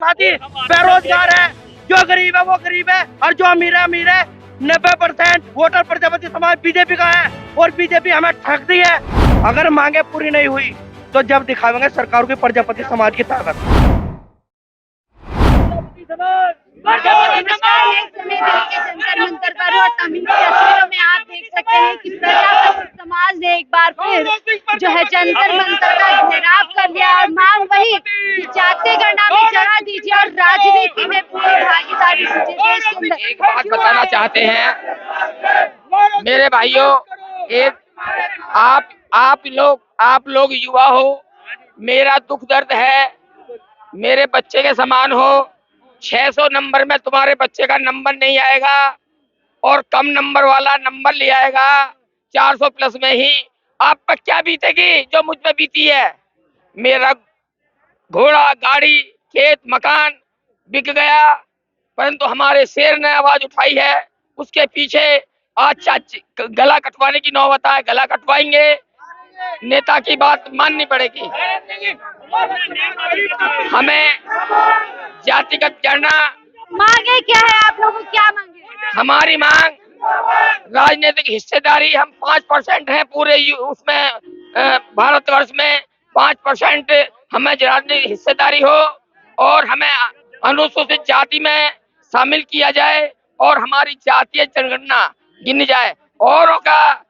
साथी बेरोजगार है, जो गरीब है वो गरीब है और जो अमीर है अमीर है। 90% वोटर प्रजापति समाज बीजेपी का है और बीजेपी हमें ठगती है। अगर मांगे पूरी नहीं हुई तो जब दिखावेंगे सरकार की प्रजापति समाज की ताकत। जंतर मंतर पर और तमिल की तस्वीरों में आप देख सकते हैं कि प्रजापति समाज ने एक बार फिर जो है जंतर मंतर का घेराव कर लिया और मांग वही कि जातीय गणना में जगह दीजिए और राजनीति में पूरी भागीदारी दीजिए। देश के अंदर एक बात बताना चाहते हैं मेरे भाइयों, एक आप लोग युवा हो, मेरा दुख दर्द है, मेरे बच्चे के समान हो। 600 नंबर में तुम्हारे बच्चे का नंबर नहीं आएगा और कम नंबर वाला नंबर ले आएगा 400 प्लस में ही। आप पर क्या बीतेगी जो मुझ पे बीती है। मेरा घोड़ा, गाड़ी, खेत, मकान बिक गया, परंतु हमारे शेर ने आवाज उठाई है। उसके पीछे आज गला कटवाने की नौबत है, गला कटवाएंगे। नेता की बात माननी पड़ेगी। हमें जातिगत गणना मांगे क्या है, आप लोगों को क्या मांगे? हमारी मांग राजनीतिक हिस्सेदारी। हम 5% हैं पूरे उसमें भारतवर्ष में 5% हमें राजनीतिक हिस्सेदारी हो और हमें अनुसूचित जाति में शामिल किया जाए और हमारी जातीय जनगणना गिनी जाए। औरों का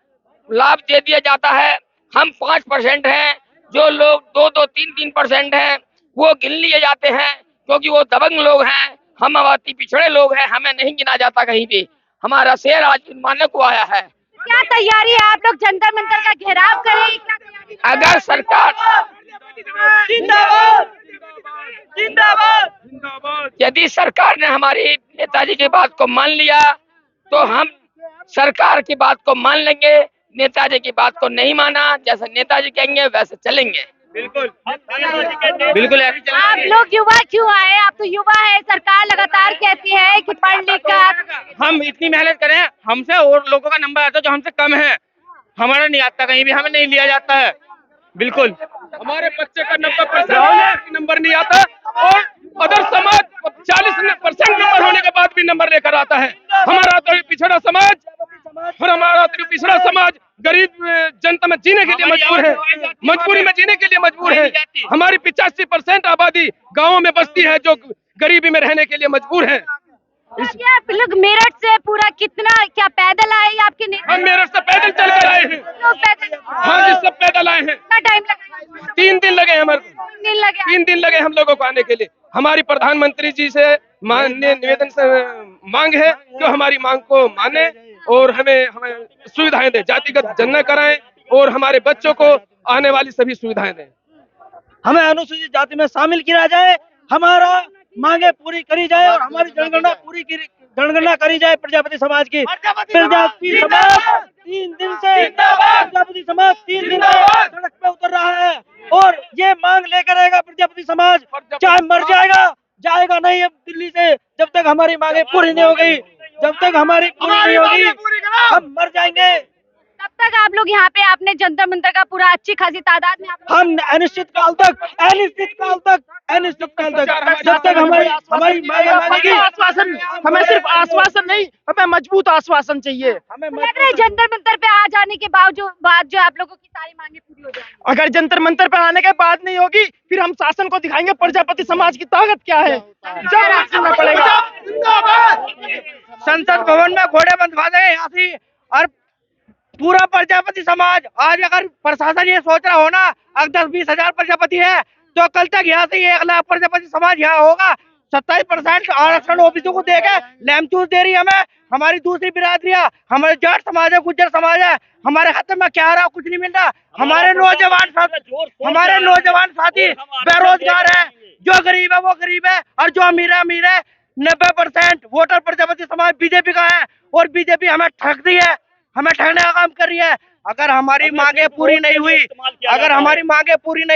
लाभ दे दिया जाता है। हम 5% हैं, जो लोग 2-2, 3-3% हैं वो गिन लिए जाते हैं क्योंकि वो दबंग लोग हैं। हम आबादी पिछड़े लोग हैं, हमें नहीं गिना जाता कहीं भी। हमारा शेर आज मानने को आया है। क्या तैयारी है, आप लोग जंतर मंतर का घेराव करेंगे? क्या तैयारी है? अगर सरकार यदि सरकार ने हमारी नेताजी की बात को मान लिया तो हम सरकार की बात को मान लेंगे। नेताजी की बात को नहीं माना, जैसे नेताजी कहेंगे वैसे चलेंगे। बिल्कुल बिल्कुल ऐसे चलेंगे। आप लोग युवा क्यों आए? आप तो युवा है, सरकार लगातार कहती है कि पढ़ लिख कर हम इतनी मेहनत करें, हमसे और लोगों का नंबर आता है जो हमसे कम है। हमारा नहीं आता, कहीं भी हमें नहीं लिया जाता है। बिल्कुल हमारे बच्चे का 90% नंबर नहीं आता और अदर समाज 40% नंबर होने के बाद भी नंबर लेकर आता है। हमारा तो पिछड़ा समाज और हमारा तो पिछड़ा समाज गरीब जनता में जीने के लिए मजबूर है, मजबूरी में जीने के लिए मजबूर है। हमारी 85% आबादी गाँवों में बसती है जो गरीबी में रहने के लिए मजबूर है। क्या आप लोग मेरठ से पूरा कितना क्या पैदल आए या आपके हम मेरठ से पैदल चल कर आए हैं। हाँ जी, सब पैदल आए हैं। कितना टाइम लगा? 3 दिन लगे हमारे। 3 दिन लगे हम लोगों को आने के लिए। हमारी प्रधानमंत्री जी से निवेदन से मांग है कि हमारी मांग को माने और हमें सुविधाएं दे, जातिगत जनगणना कराएं और हमारे बच्चों को आने वाली सभी सुविधाएं दें। हमें अनुसूचित जाति में शामिल किया जाए, हमारा मांगे पूरी करी जाए और हमारी जनगणना करी जाए। प्रजापति समाज की प्रजापति समाज 3 दिन से प्रजापति समाज 3 दिन से सड़क पे उतर रहा है और ये मांग लेकर रहेगा प्रजापति समाज, चाहे मर जाएगा नहीं अब दिल्ली से। जब तक हमारी मांगे पूरी नहीं हो गई, जब तक हमारी पूरी नहीं होगी हम मर जाएंगे। तब तक आप लोग यहाँ पे आपने जंतर मंतर का पूरा अच्छी खासी तादाद में हम अनिश्चित काल तक जब तक हमारी मांगे मानेगी। हमें सिर्फ आश्वासन नहीं, हमें मजबूत आश्वासन चाहिए। लग रहा है जंतर मंतर पे आ जाने के बाद जो आप लोगों की सारी मांगे पूरी हो जाएंगी। अगर जंतर मंतर पे आने के बाद नहीं होगी फिर हम शासन को दिखाएंगे प्रजापति समाज की ताकत क्या है। जब सुनना पड़ेगा। संसद भवन में घोड़े बंधवा देंगे यहाँ से और पूरा प्रजापति समाज। आज अगर प्रशासन ये सोच रहा हो ना अगर 10-20 हजार प्रजापति है तो कल तक यहाँ से 1 लाख प्रजापति समाज यहाँ होगा। 27% आरक्षण ओबीसी को देके लैमचूस दे रही है हमें। हमारी दूसरी बिरादरियां, हमारे जाट समाज है, गुज्जर समाज है, हमारे खाते में क्या आ रहा कुछ नहीं मिल रहा। हमारे नौजवान साथी बेरोजगार है, जो गरीब है वो गरीब है और जो अमीर है अमीर है। 90% वोटर प्रजापति समाज बीजेपी का है और बीजेपी हमें ठगती है, हमें ठगने का काम कर रही है। अगर हमारी मांगे पूरी नहीं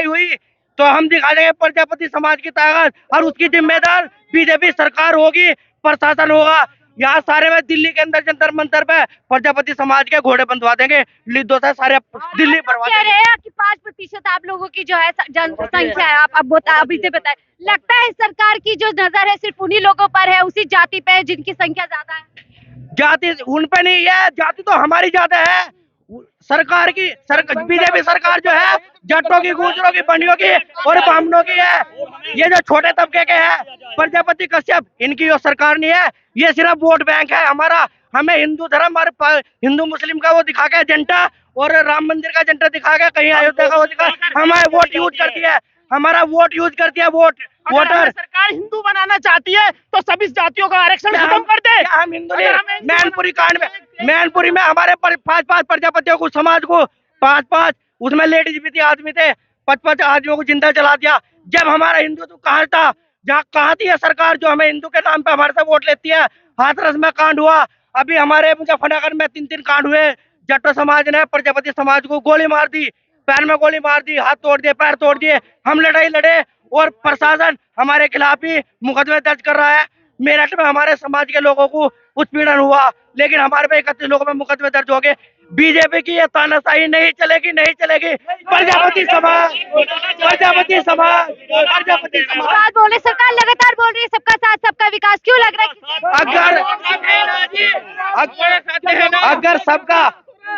हुई तो हम दिखा देंगे प्रजापति समाज की ताकत और उसकी जिम्मेदार बीजेपी सरकार होगी, प्रशासन होगा। यहाँ सारे में दिल्ली के अंदर जंतर मंतर पे प्रजापति समाज के घोड़े बंधवा देंगे, लिद्दो से सारे दिल्ली बर्बाद कह रहे हैं कि 5% आप लोगों की जो है जनसंख्या है, आप अभी से बताएं, लगता है सरकार की जो नजर है सिर्फ उन्हीं लोगों पर है, उसी जाति पे है जिनकी संख्या ज्यादा है? जाति उन पे नहीं है, जाति तो हमारी ज्यादा है। सरकार की बीजेपी सरकार जो है जट्टों की, गुजरों की, बंडियों की और ब्राह्मणों की है। ये जो छोटे तबके के हैं, प्रजापति कश्यप, इनकी जो सरकार नहीं है, ये सिर्फ वोट बैंक है हमारा। हमें हिंदू धर्म और हिंदू मुस्लिम का वो दिखा के एजेंडा और राम मंदिर का एजेंडा दिखा के कहीं अयोध्या का वो दिखा, हमारे वोट यूज करती है, हमारा वोट यूज करती है। वोटर सरकार हिंदू बनाना चाहती है तो सभी जातियों का आरक्षण खत्म कर दे। हम हिंदू नहीं, मैनपुरी कांड में, मैनपुरी में हमारे 5 प्रजापतियों को, समाज को 5, उसमें लेडीज भी थी, आदमी थे, 5 आदमियों को जिंदा जला दिया। जब हमारा हिंदू तो कहाँ था, जहाँ कहाँ थी ये सरकार जो हमें हिंदू के नाम पे हमारे से वोट लेती है। हाथरस में कांड हुआ, अभी हमारे मुजफ्फरनगर में 3 कांड हुए। जट्टो समाज ने प्रजापति समाज को गोली मार दी, पैर में गोली मार दी, हाथ तोड़ दिए, पैर तोड़ दिए। हम लड़ाई लड़े और प्रशासन हमारे खिलाफ ही मुकदमे दर्ज कर रहा है। मेरठ में हमारे समाज के लोगों को उत्पीड़न हुआ, लेकिन हमारे पे 31 लोगों में मुकदमे दर्ज हो गए। बीजेपी की ये तानाशाही नहीं चलेगी, नहीं चलेगी। प्रजापति समाज, प्रजापति समाज, प्रजापति समाज। बात बोले, सरकार लगातार बोल रही है सबका साथ सबका विकास, क्यों लग रहा है अगर सबका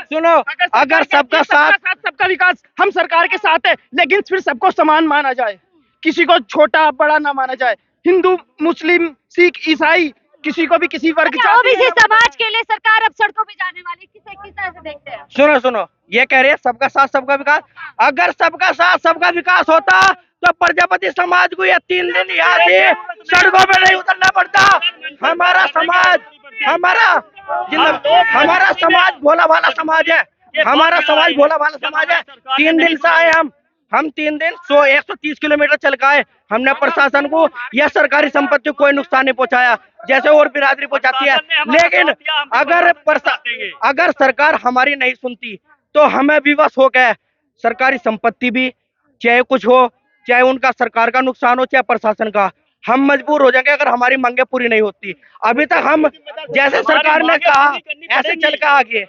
सुनो, अगर सबका साथ सबका विकास, हम सरकार के साथ है, लेकिन फिर सबको समान माना जाए, किसी को छोटा बड़ा ना माना जाए। हिंदू, मुस्लिम, सिख, ईसाई, किसी को भी किसी वर्ग ओबीसी समाज के लिए सरकार अब सड़कों पे जाने वाली, किस तरह से देखते हैं? सुनो, ये कह रहे हैं सबका साथ सबका विकास। अगर सबका साथ सबका विकास होता तो प्रजापति समाज को ये 3 दिन यहाँ से सड़कों पे नहीं उतरना पड़ता। हमारा समाज भोला भाला समाज है, हमारा समाज भोला भाला समाज है। 3 दिन से आए हम 3 दिन 130 किलोमीटर चल के आए। हमने प्रशासन को यह सरकारी संपत्ति को कोई नुकसान नहीं पहुंचाया, जैसे और बिरादरी पहुंचाती है। लेकिन अगर सरकार हमारी नहीं सुनती तो हमें विवश हो गए, सरकारी संपत्ति भी चाहे कुछ हो, चाहे उनका सरकार का नुकसान हो, चाहे प्रशासन का, हम मजबूर हो जाएंगे अगर हमारी मांगे पूरी नहीं होती। अभी तक हम जैसे सरकार ने कहा ऐसे चल के आगे।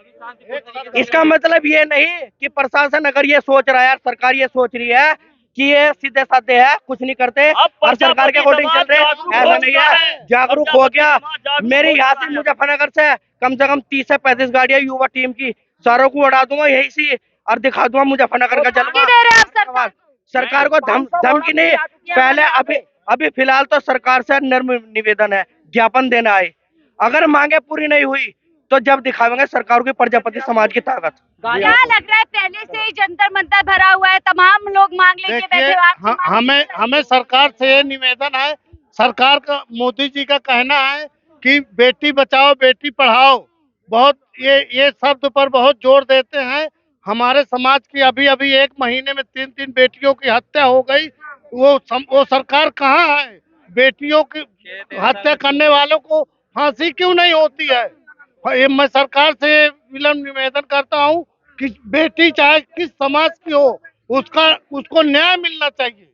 इसका मतलब ये नहीं कि प्रशासन अगर ये सोच रहा है, सरकार ये सोच रही है कि ये सीधे साधे है, कुछ नहीं करते और सरकार के अकॉर्डिंग चल रहे, ऐसा नहीं है। जागरूक हो गया। मेरी यहाँ से मुजफ्फरनगर से कम 30 से 35 गाड़ियां युवा टीम की, सारों को उड़ा दूंगा यही सी और दिखा दूंगा मुजफ्फरनगर का जलवा। सरकार को धमकी नहीं, पहले अभी फिलहाल तो सरकार से नर्म निवेदन है, ज्ञापन देना है। अगर मांगे पूरी नहीं हुई तो जब दिखावेंगे सरकार की प्रजापति समाज की ताकत। क्या लग रहा है, पहले से ही जंतर मंतर भरा हुआ है, तमाम लोग मांग लेके बैठे? हमें सरकार से ये निवेदन है, सरकार का, मोदी जी का कहना है कि बेटी बचाओ बेटी पढ़ाओ, बहुत ये शब्द पर बहुत जोर देते हैं। हमारे समाज की अभी 1 महीने में 3 बेटियों की हत्या हो गई। वो सरकार कहाँ है? बेटियों की हत्या करने वालों को फांसी क्यों नहीं होती है? मैं सरकार से विनम्र निवेदन करता हूँ कि बेटी चाहे किस समाज की हो, उसको न्याय मिलना चाहिए,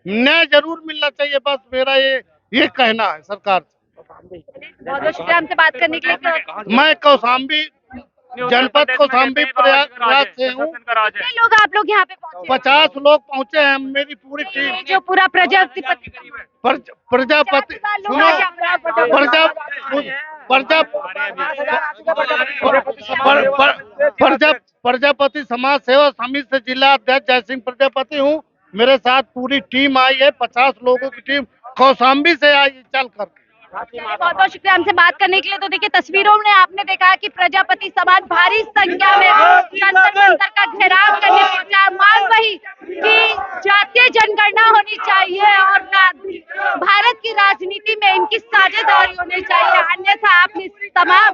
न्याय जरूर मिलना चाहिए। बस मेरा ये कहना है सरकार से। बहुत शुक्रिया हमसे बात करने के लिए। मैं कौशाम्बी जनपद कौशाम्बी प्रयागराज से हूँ। कितने लोग आप लोग यहाँ पे पहुँचे? 50 लोग पहुँचे हैं, मेरी पूरी टीम। जो पूरा प्रजापति प्रजापति समाज सेवा समिति से जिला अध्यक्ष जयसिंह प्रजापति हूँ। मेरे साथ पूरी टीम आई है, 50 लोगों की टीम कौशाम्बी से आई चल कर। बहुत बहुत शुक्रिया हमसे बात करने के लिए। तो देखिए तस्वीरों में आपने देखा कि प्रजापति समाज भारी संख्या में जंतर मंतर का घेराव करने पहुंचा। मांग वही कि जातीय जनगणना होनी चाहिए और भारत की राजनीति में इनकी साझेदारी होनी चाहिए, अन्यथा आपने तमाम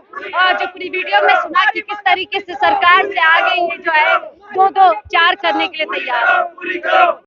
जो पूरी वीडियो में सुना कि किस तरीके से सरकार से आगे ये जो है 2-2 4 करने के लिए तैयार है।